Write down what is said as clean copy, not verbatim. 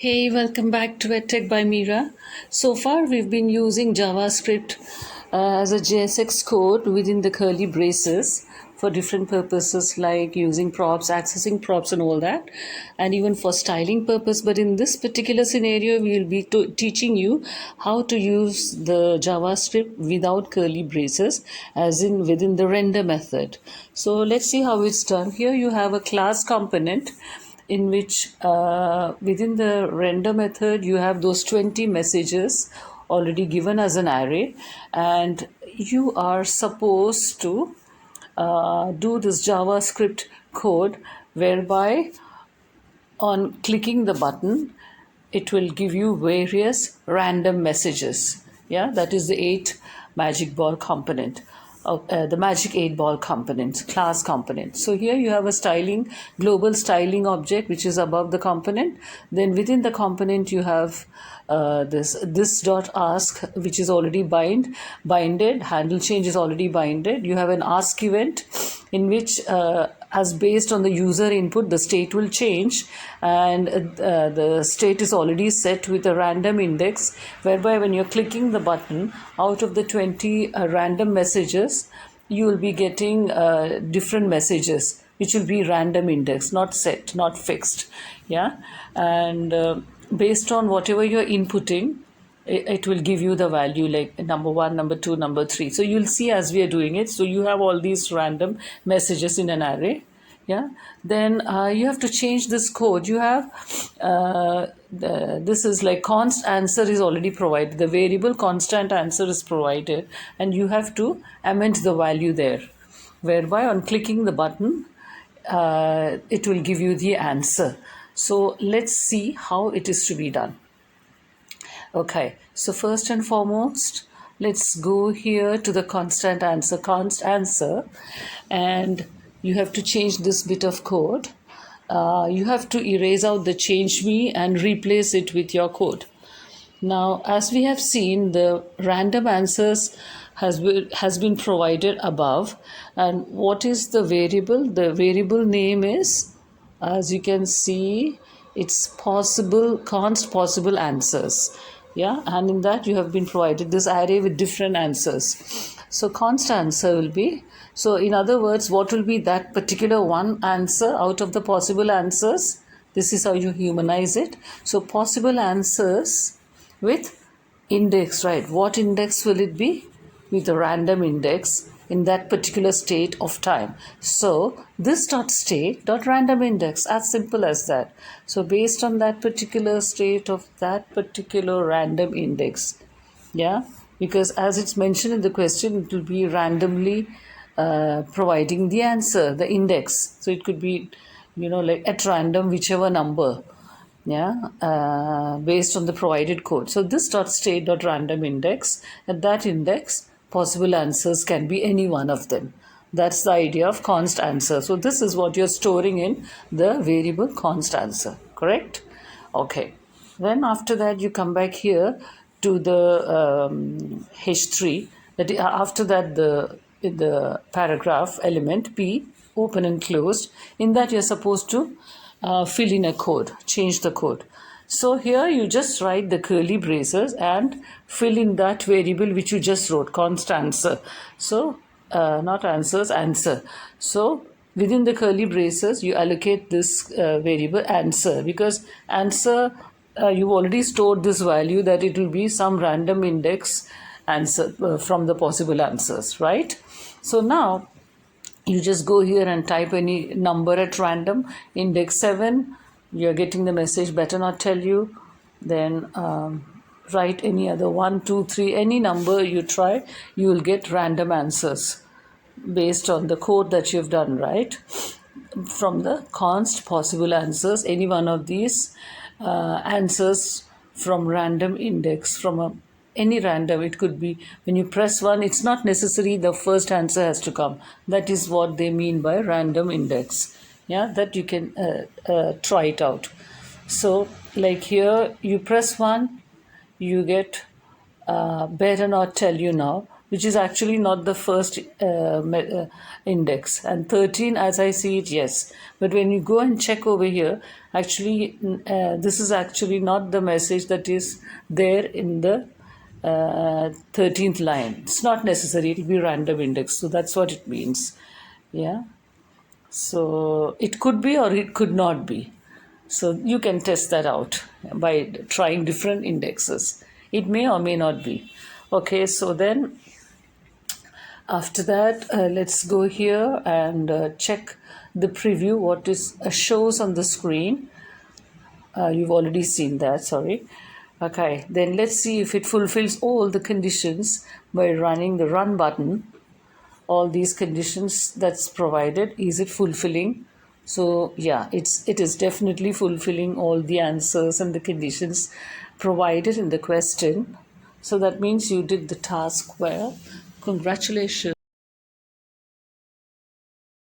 Hey, welcome back to edtech by Meera. So far, we've been using JavaScript as a JSX code within the curly braces for different purposes like using props, accessing props, and all that, and even for styling purpose. But in this particular scenario, we'll be teaching you how to use the JavaScript without curly braces, as in within the render method. So let's see how it's done. Here you have a class component in which within the render method you have those 20 messages already given as an array, and you are supposed to do this JavaScript code whereby on clicking the button it will give you various random messages. Yeah, that is the 8 magic ball component. The magic 8 ball component, class component. So here you have a styling, global styling object which is above the component. Then within the component you have this dot ask, which is already binded. Handle change is already binded. You have an ask event in which as based on the user input the state will change, and the state is already set with a random index, whereby when you're clicking the button, out of the 20 random messages you will be getting different messages which will be random index, not set, not fixed. Yeah, and based on whatever you're inputting, it will give you the value like number 1, number 2, number 3. So you'll see as we are doing it. So you have all these random messages in an array. Yeah, then you have to change this code. You have this is like const answer is already provided. The variable constant answer is provided, and you have to amend the value there, whereby on clicking the button it will give you the answer. So let's see how it is to be done. Okay, so first and foremost, let's go here to the constant answer, const answer, and you have to change this bit of code. You have to erase out the change me and replace it with your code. Now, as we have seen, the random answers has been provided above. And what is the variable? The variable name is, as you can see, it's possible, const possible answers. Yeah, and in that you have been provided this array with different answers. So const answer will be, so in other words, what will be that particular one answer out of the possible answers? This is how you humanize it. So possible answers with index, right? What index will it be? With a random index in that particular state of time. So this dot state dot random index, as simple as that. So based on that particular state of that particular random index, yeah, because as it's mentioned in the question, it will be randomly providing the answer, the index. So it could be, like at random, whichever number, yeah, based on the provided code. So this dot state dot random index, at that index possible answers can be any one of them. That's the idea of const answer. So this is what you're storing in the variable const answer, correct? Okay, then after that you come back here to the h3, that after that the paragraph element p, open and closed, in that you're supposed to fill in a code, change the code. So here you just write the curly braces and fill in that variable which you just wrote, const answer. So not answers, answer. So within the curly braces you allocate this variable answer, because answer you've already stored this value that it will be some random index answer from the possible answers, right? So now you just go here and type any number at random, index 7, you're getting the message, better not tell you. Then write any other 1, 2, 3, any number you try, you will get random answers based on the code that you've done, right? From the const possible answers, any one of these answers from random index, from any random, it could be, when you press 1, it's not necessary the first answer has to come. That is what they mean by random index. Yeah, that you can try it out. So like here you press 1, you get better not tell you now, which is actually not the first index. And 13, as I see it, yes. But when you go and check over here, actually, this is actually not the message that is there in the 13th line. It's not necessary, it will be random index. So that's what it means. Yeah. So it could be or it could not be. So you can test that out by trying different indexes. It may or may not be. Okay, so then after that, let's go here and check the preview, what is shows on the screen. You've already seen that, sorry. Okay, then let's see if it fulfills all the conditions by running the run button. All these conditions that's provided, is it fulfilling? So yeah, it is definitely fulfilling all the answers and the conditions provided in the question. So that means you did the task well. Congratulations.